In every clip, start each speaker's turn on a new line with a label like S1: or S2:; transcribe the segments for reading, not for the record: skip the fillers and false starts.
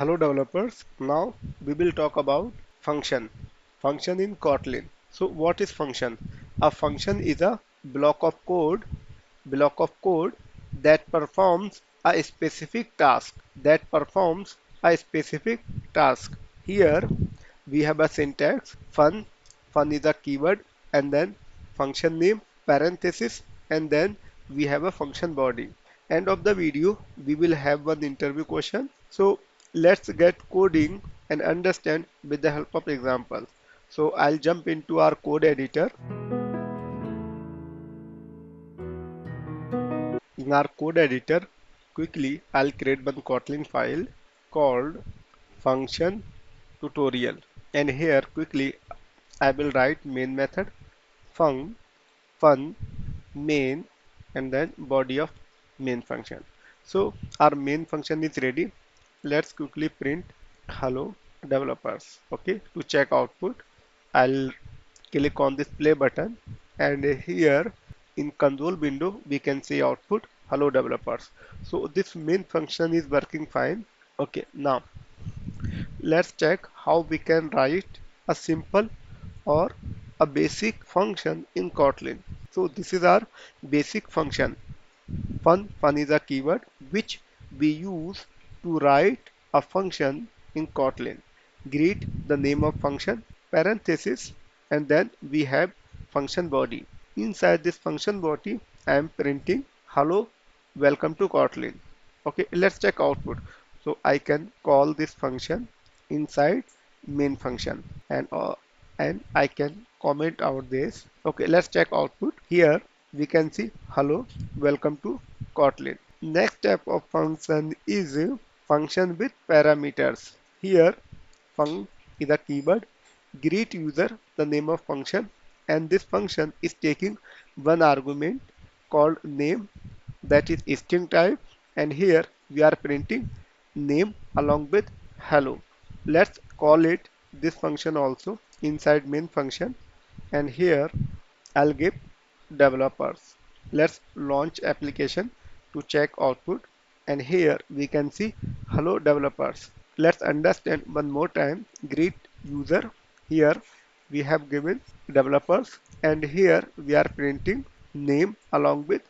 S1: Hello developers, now we will talk about function in Kotlin. So what is function? A function is a block of code that performs a specific task. Here we have a syntax fun is a keyword, and then function name parenthesis, and then we have a function body. End of the video we will have one interview question. So let's get coding and understand with the help of examples. So I'll jump into our code editor. In our code editor, quickly I'll create one Kotlin file called function tutorial, and here quickly I will write main method fun main, and then body of main function. So our main function is ready. Let's quickly print hello developers. Okay, to check output I'll click on this play button, and here in console window we can see output hello developers. So this main function is working fine. Okay, now let's check how we can write a simple or a basic function in Kotlin. So this is our basic function. Fun is a keyword which we use to write a function in Kotlin. Greet the name of function, parenthesis, and then we have function body. Inside this function body, I am printing hello, welcome to Kotlin. Okay, let's check output. So I can call this function inside main function, and I can comment out this. Okay, let's check output. Here we can see hello, welcome to Kotlin. Next type of function is a function with parameters. Here func is a keyword, greet user the name of function, and this function is taking one argument called name, that is string type, and here we are printing name along with hello. Let's call it this function also inside main function, and here I'll give developers. Let's launch application to check output, and here we can see hello developers. Let's understand one more time. Greet user, here we have given developers, and here we are printing name along with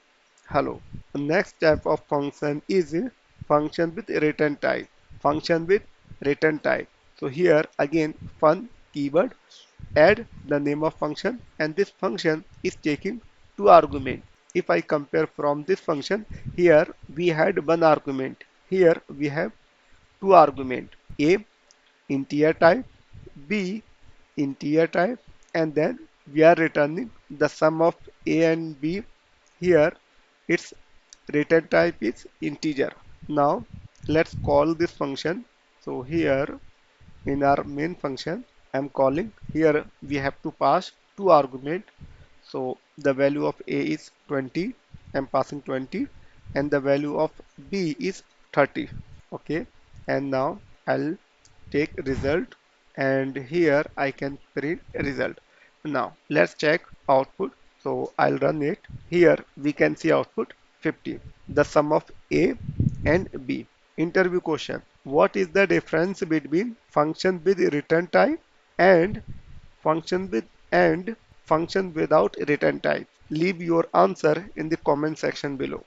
S1: hello. The next type of function is a function with return type. Function with return type. So here again fun keyword, add the name of function, and this function is taking two arguments. If I compare from this function, here we had one argument, here we have two arguments, a integer type, b integer type, and then we are returning the sum of a and b. Here its return type is integer. Now let's call this function. So here in our main function I'm calling, here we have to pass two argument. So the value of a is 20, I'm passing 20, and the value of b is 30. Okay, and now I'll take result, and here I can print result. Now let's check output. So I'll run it. Here we can see output 50, the sum of a and b. Interview question: what is the difference between function with return type and function with and function without return type? Leave your answer in the comment section below.